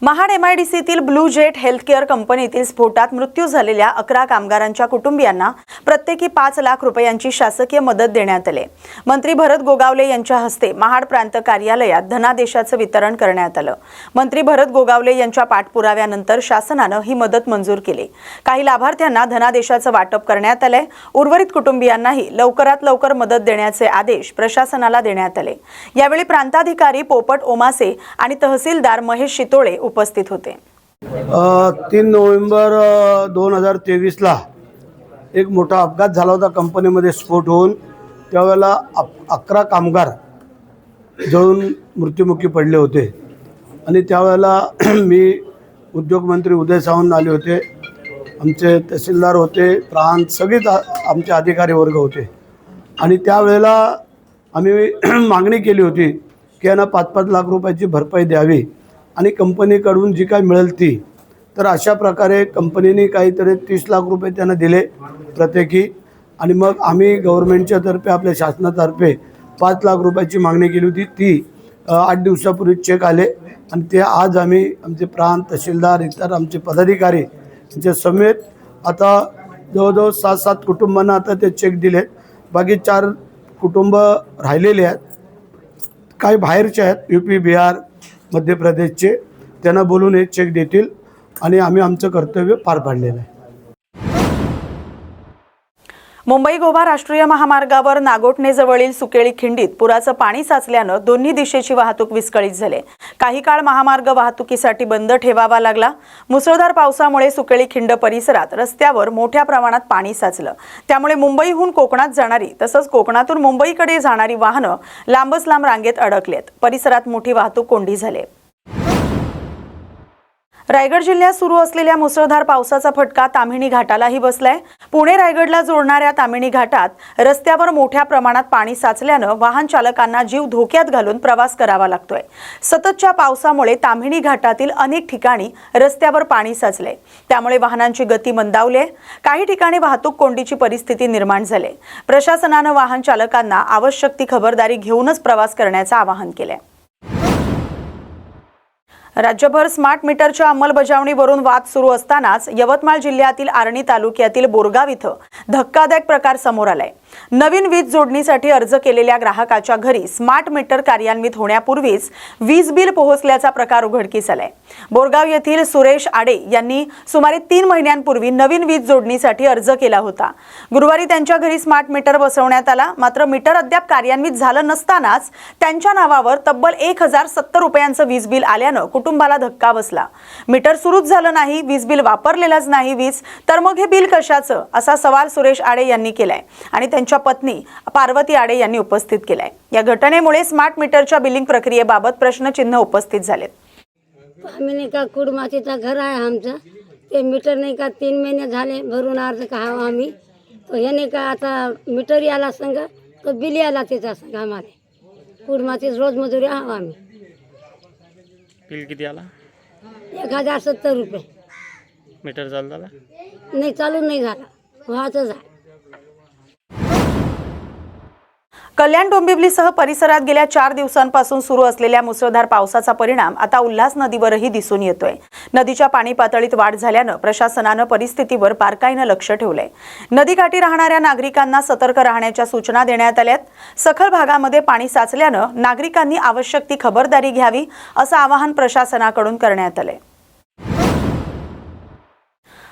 Mahad MIDCतील blue jet healthcare कंपनीतील स्फोटात मृत्यू झालेल्या 11 कामगारांच्या कुटुंबियांना प्रत्येकी 5 लाख रुपयांची शासकीय मदत देण्यात आली। मंत्री भरत गोगावले यांच्या हस्ते महाड प्रांत कार्यालयात धनादेशाचे वितरण करण्यात आले। मंत्री भरत गोगावले यांच्या पाठपुराव्यानंतर शासनाने ही मदत मंजूर केली। काही लाभार्थ्यांना धनादेशाचे वाटप करण्यात आले। उर्वरित कुटुंबियांनाही लवकरात लवकर मदत देण्याचे आदेश प्रशासनाला देण्यात आले। यावेळी प्रांताधिकारी पोपट ओमासे आणि तहसीलदार महेश शितोळे उपस्थित होते। 3 नोव्हेंबर 2023 ला एक मोठा अपघात झाला होता। कंपनीमध्ये स्फोट होऊन त्यावेळेला 11 कामगार जळून मृत्युमुखी पडले होते आणि त्यावेळेला मी उद्योग मंत्री उदय सामंत आले होते, आमचे तहसीलदार होते, प्रांत सगळेच आमचे अधिकारी वर्ग होते आणि त्यावेळेला आम्ही मागणी केली होती की यांना 5-5 लाख रुपयाची भरपाई द्यावी आणि कंपनीकडून जी काही मिळेल ती। तर अशा प्रकारे कंपनीने काहीतरी 30 लाख रुपये त्यांना दिले प्रत्येकी आणि मग आम्ही गव्हर्नमेंटच्या तर्फे आपल्या शासनातर्फे 5 लाख रुपयाची मागणी केली होती। ती 8 दिवसापूर्वी चेक आले आणि ते आज आम्ही आमचे प्रांत तहसीलदार इतर आमचे पदाधिकारी यांच्या समेत आता जवळजवळ 7-7 कुटुंबांना आता ते चेक दिलेत। बाकी 4 कुटुंब राहिलेले आहेत, काही बाहेरचे आहेत, UP बिहार मध्य प्रदेशचे, त्यांना बोलून हे चेक देतील आणि आम्ही आमचं कर्तव्य पार पाडलेलं आहे। मुंबई गोवा राष्ट्रीय महामार्गावर नागोठणेजवळील सुकेळी खिंडीत पुराचं पाणी साचल्याने दोन्ही दिशेची वाहतूक विस्कळीत झाली। काही काळ महामार्ग वाहतुकीसाठी बंद ठेवावा लागला। मुसळधार पावसामुळे सुकेळी खिंड परिसरात रस्त्यावर मोठ्या प्रमाणात पाणी साचलं। त्यामुळे मुंबईहून कोकणात जाणारी तसंच कोकणातून मुंबईकडे जाणारी वाहनं लांबच लांब रांगेत अडकलेत। परिसरात मोठी वाहतूक कोंडी झाली। रायगड जिल्ह्यात सुरू असलेल्या मुसळधार पावसाचा फटका ताम्हिणी घाटालाही बसलाय। पुणे रायगडला जोडणाऱ्या ताम्हिणी घाटात रस्त्यावर मोठ्या प्रमाणात पाणी साचल्याने वाहन चालकांना जीव धोक्यात घालून प्रवास करावा लागतोय। सततच्या पावसामुळे ताम्हिणी घाटातील अनेक ठिकाणी रस्त्यावर पाणी साचले, त्यामुळे वाहनांची गती मंदावली आहे। काही ठिकाणी वाहतूक कोंडीची परिस्थिती निर्माण झाली। प्रशासनाने वाहन चालकांना आवश्यक ती खबरदारी घेऊनच प्रवास करण्याचे आवाहन केले। राज्यभर स्मार्ट मीटरच्या अंमलबजावणीवरून वाद सुरू असतानाच यवतमाळ जिल्ह्यातील आर्णी तालुक्यातील बोरगाव इथं धक्कादायक प्रकार समोर आलाय। नवीन वीज जोडणीसाठी अर्ज केलेल्या ग्राहकाच्या घरी स्मार्ट मीटर कार्यान्वित होण्यापूर्वीच वीज बिल पोहोचल्याचा प्रकार उघडकीस आलाय। बोरगाव येथील सुरेश आडे यांनी सुमारे 3 महिन्यांपूर्वी नवीन वीज जोडणीसाठी अर्ज केला होता। गुरुवारी त्यांच्या घरी स्मार्ट मीटर बसवण्यात आला, मात्र मीटर अद्याप कार्यान्वित झालं नसतानाच त्यांच्या नावावर तब्बल 1070 रुपयांचं वीज बिल आल्यानं कुटुंबाला धक्का बसला। मीटर सुरूच झालं नाही, वीज बिल वापरलेलाच नाही वीज, तर मग हे बिल कशाचं, असा सवाल सुरेश आडे यांनी केलाय आणि त्यांच्या पत्नी पार्वती आडे यांनी उपस्थित केलाय। या घटनेमुळे स्मार्ट मीटरच्या बिलिंग प्रक्रियेबाबत प्रश्नचिन्ह उपस्थित झालेत। आम्ही का कुडमातीचं घर आहे आमचं, ते मीटर नाही का 3 महिने झाले भरून अर्ज कहावा आम्ही, तो याने का आता मीटर याला संग तो बिल याला त्याचा संग आम्हाला कुडमातीच रोज मजुरी आहो आम्ही। बिल किती आला? 1070 रुपये। मीटर चालू झाला नाही, चालू नाही झाला, व्हायचंच आहे। कल्याण डोंबिवलीसह परिसरात गेल्या 4 दिवसांपासून सुरू असलेल्या मुसळधार पावसाचा परिणाम आता उल्हास नदीवरही दिसून येतोय। नदीच्या पाणी पातळीत वाढ झाल्याने प्रशासनाने परिस्थितीवर बारकाईने लक्ष ठेवलंय। नदीकाठी राहणाऱ्या नागरिकांना सतर्क राहण्याच्या सूचना देण्यात आल्यात। सखल भागामध्ये पाणी साचल्याने नागरिकांनी आवश्यक ती खबरदारी घ्यावी असं आवाहन प्रशासनाकडून करण्यात आलंय।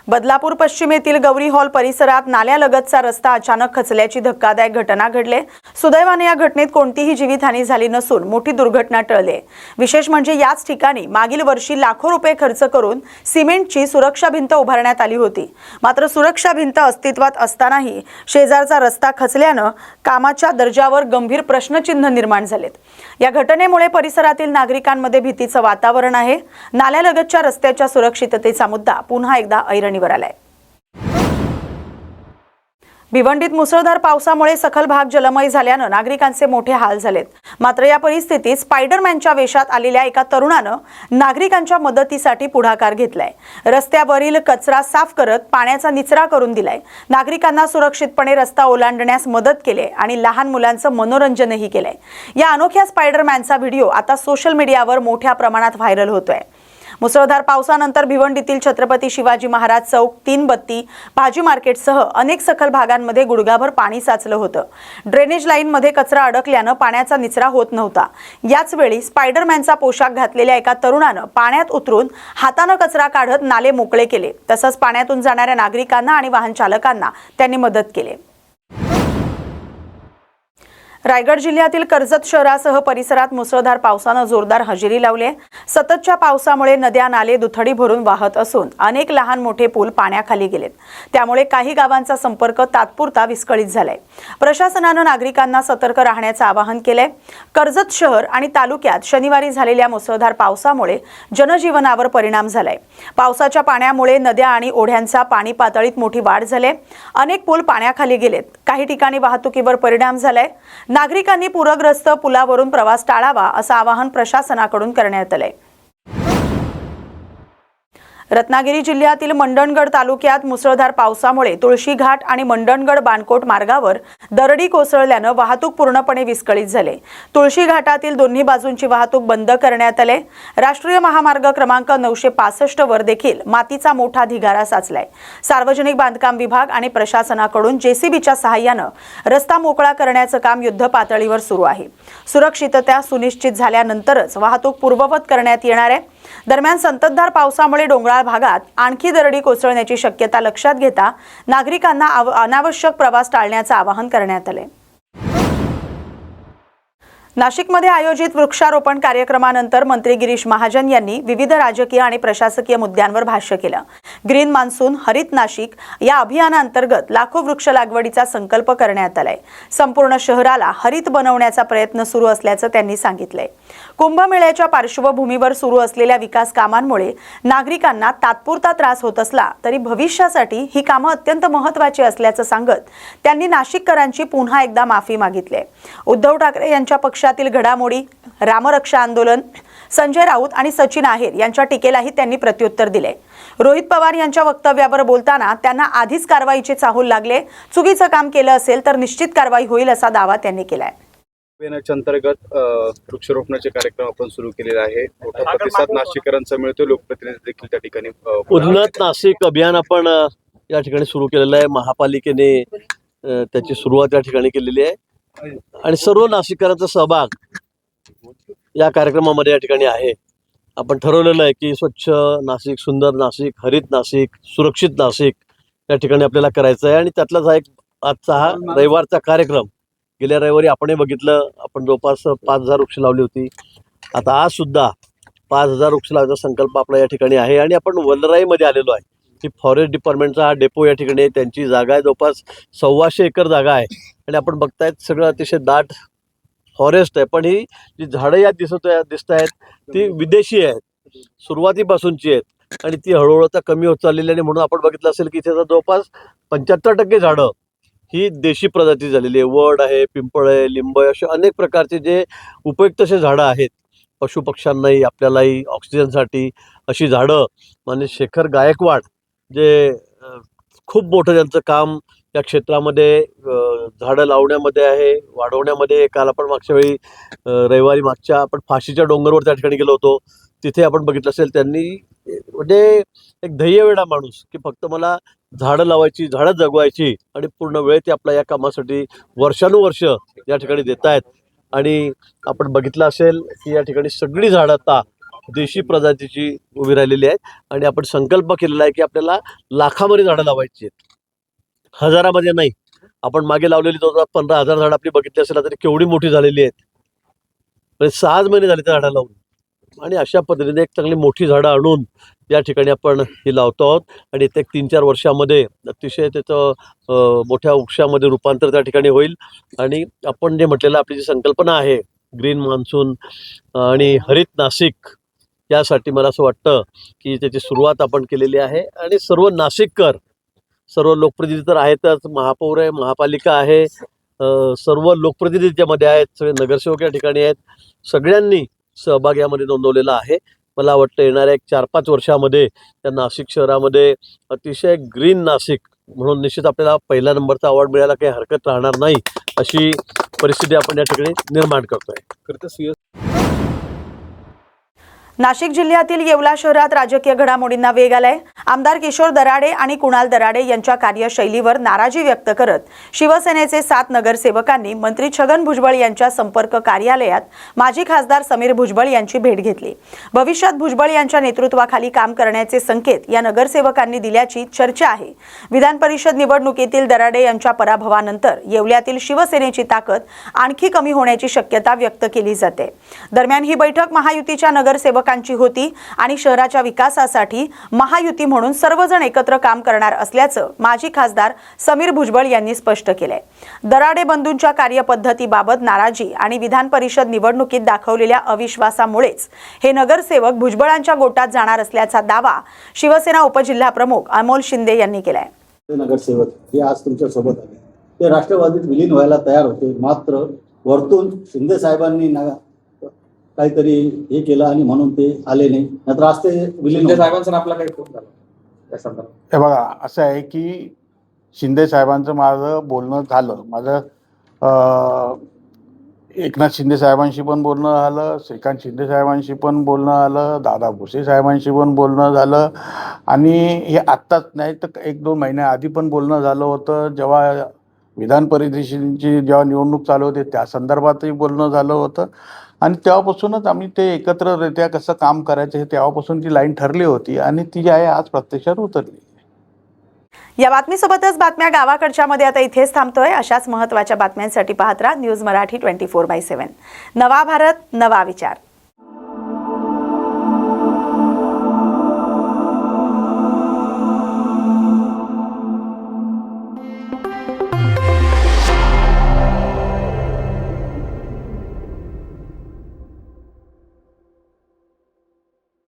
बदलापूर पश्चिमेतील गौरी हॉल परिसरात नाल्यालगतचा रस्ता अचानक खचल्याची धक्कादायक घटना घडली। सुदैवाने या घटनेत कोणतीही जीवितहानी झाली नसून मोठी दुर्घटना टळली। विशेष म्हणजे याच ठिकाणी मागील वर्षी लाखो रुपये खर्च करून सिमेंटची सुरक्षा भिंत उभारण्यात आली होती, मात्र सुरक्षा भिंत अस्तित्वात असतानाही शेजारचा रस्ता खचल्याने कामाच्या दर्जावर गंभीर प्रश्नचिन्ह निर्माण झालेत। या घटनेमुळे परिसरातील नागरिकांमध्ये भीतीचं वातावरण आहे। नाल्यालगतच्या रस्त्याच्या सुरक्षिततेचा मुद्दा पुन्हा एकदा ऐरणीवर आलाय। भिवंडीत मुसळधार पावसामुळे सखल भाग जलमय झाल्याने नागरिकांचे मोठे हाल झालेत। मात्र या परिस्थितीत स्पायडरमॅनच्या वेशात आलेल्या एका तरुणानं नागरिकांच्या मदतीसाठी पुढाकार घेतलाय। रस्त्यावरील कचरा साफ करत पाण्याचा निचरा करून दिलाय। नागरिकांना सुरक्षितपणे रस्ता ओलांडण्यास मदत केली आणि लहान मुलांचं मनोरंजनही केलंय। या अनोख्या स्पायडरमॅनचा व्हिडिओ आता सोशल मीडियावर मोठ्या प्रमाणात व्हायरल होतोय। मुसळधार पावसानंतर भिवंडीतील छत्रपती शिवाजी महाराज चौक, 3 बत्ती, भाजी मार्केटसह अनेक सखल भागांमध्ये गुडघाभर पाणी साचलं होतं. ड्रेनेज लाईनमध्ये कचरा अडकल्यानं पाण्याचा निचरा होत नव्हता. याच वेळी स्पायडरमॅनचा पोशाख घातलेल्या एका तरुणानं पाण्यात उतरून हातानं कचरा काढत नाले मोकळे केले. तसंच पाण्यातून जाणाऱ्या नागरिकांना आणि वाहन चालकांना त्यांनी मदत केली. रायगड जिल्ह्यातील कर्जत शहरासह परिसरात मुसळधार पावसानं जोरदार हजेरी लावली आहे. सततच्या पावसामुळे नद्या नाले दुथडी भरून वाहत असून अनेक लहान मोठे पूल पाण्याखाली गेलेत. त्यामुळे काही गावांचा संपर्क तात्पुरता विस्कळीत झालाय. प्रशासनानं नागरिकांना सतर्क राहण्याचं आवाहन केलंय. कर्जत शहर आणि तालुक्यात शनिवारी झालेल्या मुसळधार पावसामुळे जनजीवनावर परिणाम झालाय. पावसाच्या पाण्यामुळे नद्या आणि ओढ्यांचा पाणी पातळीत मोठी वाढ झाली. अनेक पूल पाण्याखाली गेलेत. काही ठिकाणी वाहतुकीवर परिणाम झालाय. नागरिकांनी पूरग्रस्त पुलावरून प्रवास टाळावा असं आवाहन प्रशासनाकडून करण्यात आलंय. रत्नागिरी जिल्ह्यातील मंडणगड तालुक्यात मुसळधार पावसामुळे तुळशी घाट आणि मंडणगड बाणकोट मार्गावर दरडी कोसळल्यानं वाहतूक पूर्णपणे विस्कळीत झाली. तुळशी घाटातील दोन्ही बाजूंची वाहतूक बंद करण्यात आली. राष्ट्रीय महामार्ग क्रमांक 965 वर देखील मातीचा मोठा ढिगारा साचलाय. सार्वजनिक बांधकाम विभाग आणि प्रशासनाकडून जेसीबीच्या सहाय्यानं रस्ता मोकळा करण्याचं काम युद्ध पातळीवर सुरू आहे. सुरक्षितता सुनिश्चित झाल्यानंतरच वाहतूक पूर्ववत करण्यात येणार आहे. दरम्यान संततधार पावसामुळे डोंगराळ भागात आणखी दरडी कोसळण्याची शक्यता लक्षात घेता नागरिकांना अनावश्यक प्रवास टाळण्याचं आवाहन करण्यात आले. नाशिकमध्ये आयोजित वृक्षारोपण कार्यक्रमानंतर मंत्री गिरीश महाजन यांनी विविध राजकीय आणि प्रशासकीय मुद्द्यांवर भाष्य केलं. ग्रीन मान्सून हरित नाशिक या अभियानांतर्गत लाखो वृक्ष लागवडीचा संकल्प करण्यात आलाय. संपूर्ण शहराला हरित बनवण्याचा प्रयत्न सुरू असल्याचं त्यांनी सांगितलंय. कुंभमेळ्याच्या पार्श्वभूमीवर सुरू असलेल्या विकास कामांमुळे नागरिकांना तात्पुरता त्रास होत असला तरी भविष्यासाठी ही कामं अत्यंत महत्त्वाची असल्याचं सांगत त्यांनी नाशिककरांची पुन्हा एकदा माफी मागितली आहे. उद्धव ठाकरे यांच्या पक्षातील घडामोडी, रामरक्षा आंदोलन, संजय राऊत आणि सचिन आहेर यांच्या टीकेलाही त्यांनी प्रत्युत्तर दिले. रोहित पवार यांच्या वक्तव्यावर बोलताना त्यांना आधीच कारवाईचे चाहूल लागले. चुकीचं काम केलं असेल तर निश्चित कारवाई होईल असा दावा त्यांनी केलाय. अंतर्गत वृक्षारोपणाचे कार्यक्रम आपण सुरू केलेला आहे. मोठा प्रतिसाद नाशिककरांचा मिळतो. लोकप्रतिनिधी देखील त्या ठिकाणी उन्नत नाशिक अभियान आपण या ठिकाणी सुरू केलेलं आहे. महापालिकेने त्याची सुरुवात या ठिकाणी केलेली आहे आणि सर्व नाशिककरांचा सहभाग या कार्यक्रमामध्ये या ठिकाणी आहे. आपण ठरवलेलं आहे की स्वच्छ नाशिक, सुंदर नाशिक, हरित नाशिक, सुरक्षित नाशिक या ठिकाणी आपल्याला करायचं आहे. आणि त्यातलाच हा एक आजचा हा रविवारचा कार्यक्रम. गेल्या रविवारी आपणही बघितलं, आपण जवळपास 5000 वृक्ष लावली होती. आता आज सुद्धा 5000 वृक्ष लावण्याचा संकल्प आपला या ठिकाणी आहे. आणि आपण वलराईमध्ये आलेलो आहे की फॉरेस्ट डिपार्टमेंटचा हा डेपो या ठिकाणी आहे. त्यांची जागा आहे, जवळपास 125 एकर जागा आहे. आणि आपण बघतायत सगळं अतिशय दाट फॉरेस्ट आहे. पण ही जी झाडं यात दिसत आहेत ती विदेशी आहेत, सुरुवातीपासूनची आहेत आणि ती हळूहळू आता कमी होत चाललेली आहे. म्हणून आपण बघितलं असेल की इथे जवळपास 75% झाडं ही देशी प्रजाती झालेली आहे. वड आहे, पिंपळ आहे, लिंब आहे, असे अनेक प्रकारचे जे उपयुक्त असे झाडं आहेत. पशुपक्ष्यांनाही आपल्यालाही ऑक्सिजनसाठी अशी झाडं म्हणजे शेखर गायकवाड जे खूप मोठं त्यांचं काम या क्षेत्रामध्ये झाडं लावण्यामध्ये आहे, वाढवण्यामध्ये. काल आपण मागच्या वेळी रविवारी मागच्या आपण फाशीच्या डोंगरवर त्या ठिकाणी गेलो होतो. तिथे आपण बघितलं असेल त्यांनी म्हणजे एक ध्येयवेडा माणूस की फक्त मला झाडं लावायची, झाडं जगवायची आणि पूर्ण वेळ ते आपल्या या कामासाठी वर्षानुवर्ष या ठिकाणी देत आहेत. आणि आपण बघितलं असेल की या ठिकाणी सगळी झाडं आता देशी प्रजातीची उभी राहिलेली आहेत. आणि आपण संकल्प केलेला आहे की आपल्याला लाखामध्ये झाडं लावायची आहेत, हजारामध्ये नाही. आपण मागे लावलेली 15,000 झाडं आपली बघितली असेल तरी केवढी मोठी झालेली आहेत. म्हणजे 6 महिने झाले त्या झाडं लावून. आणि अशा पद्धतीने एक चांगली मोठी झाडं आणून या ठिकाणी आपण ही लावतो आहोत. आणि येत्या 3-4 वर्षामध्ये अतिशय त्याचं मोठ्या वृक्षामध्ये रूपांतर त्या ठिकाणी होईल. आणि आपण जे म्हटलेलं आपली जी संकल्पना आहे ग्रीन मान्सून आणि हरित नाशिक, यासाठी मला असं वाटतं की त्याची सुरुवात आपण केलेली आहे. आणि सर्व नाशिककर, सर्व लोकप्रतिनिधी तर आहेतच, महापौर आहे, महापालिका आहे, सर्व लोकप्रतिनिधी त्यामध्ये आहेत, सगळे नगरसेवक या ठिकाणी आहेत. सगळ्यांनी सहभाग यामध्ये नोंदवलेला आहे. मला वाटतं येणाऱ्या 4-5 वर्षामध्ये त्या नाशिक शहरामध्ये अतिशय ग्रीन नाशिक म्हणून निश्चित आपल्याला पहिल्या नंबरचा अवॉर्ड मिळायला काही हरकत राहणार नाही, अशी परिस्थिती आपण या ठिकाणी निर्माण करतोय. नाशिक जिल्ह्यातील येवला शहरात राजकीय घडामोडींना वेग आलाय. आमदार किशोर दराडे आणि कुणाल दराडे यांच्या कार्यशैलीवर नाराजी व्यक्त करत शिवसेनेचे 7 नगरसेवकांनी मंत्री छगन भुजबळ यांच्या संपर्क कार्यालयात माजी खासदार समीर भुजबळ यांची भेट घेतली. भविष्यात भुजबळ यांच्या नेतृत्वाखाली काम करण्याचे संकेत या नगरसेवकांनी दिल्याची चर्चा आहे. विधान परिषद निवडणुकीतील दराडे यांच्या पराभवानंतर येवल्यातील शिवसेनेची ताकद आणखी कमी होण्याची शक्यता व्यक्त केली जाते. दरम्यान ही बैठक महायुतीच्या नगरसेवकांची होती आणि शहराच्या विकासासाठी महायुती म्हणून सर्वजण एकत्र काम करणार असल्याचं माजी खासदार समीर भुजबळ यांनी स्पष्ट केलंय. दराडे बंधूंच्या कार्यपद्धतीबाबत नाराजी आणि विधान परिषद निवडणुकीत दाखवलेल्या अविश्वासामुळेच हे नगरसेवक भुजबळांच्या गोटात जाणार असल्याचा दावा शिवसेना उपजिल्हाप्रमुख अमोल शिंदे यांनी केलाय. नगरसेवक हे आज तुमच्या सोबत आले, ते राष्ट्रवादीत विलीन व्हायला तयार होते, मात्र वरतून शिंदे साहेबांनी काहीतरी हे केलं आणि म्हणून ते आले नाही, नाहीतर आज ते विलीन साहेबांचा आपला काही फोन झाला त्या संदर्भात. हे बघा, असं आहे की शिंदे साहेबांचं माझं बोलणं झालं. माझं एकनाथ शिंदे साहेबांशी पण बोलणं झालं, श्रीकांत शिंदे साहेबांशी पण बोलणं झालं, दादा भुसे साहेबांशी पण बोलणं झालं आणि हे आत्ताच नाही तर 1-2 महिन्याआधी पण बोलणं झालं होतं. जेव्हा विधान परिषदेची जेव्हा निवडणूक चालू होते त्या संदर्भातही बोलणं झालं होतं आणि तेव्हापासूनच आम्ही ते एकत्ररित्या कसं काम करायचं हे तेव्हापासून ती लाईन ठरली होती आणि ती जी आहे आज प्रत्यक्षात उतरली. या बातमीसोबतच बातम्या गावाकडच्या मध्ये आता इथेच थांबतोय. अशाच महत्त्वाच्या बातम्यांसाठी पाहत राहा न्यूज मराठी 24/7. नवा भारत, नवा विचार.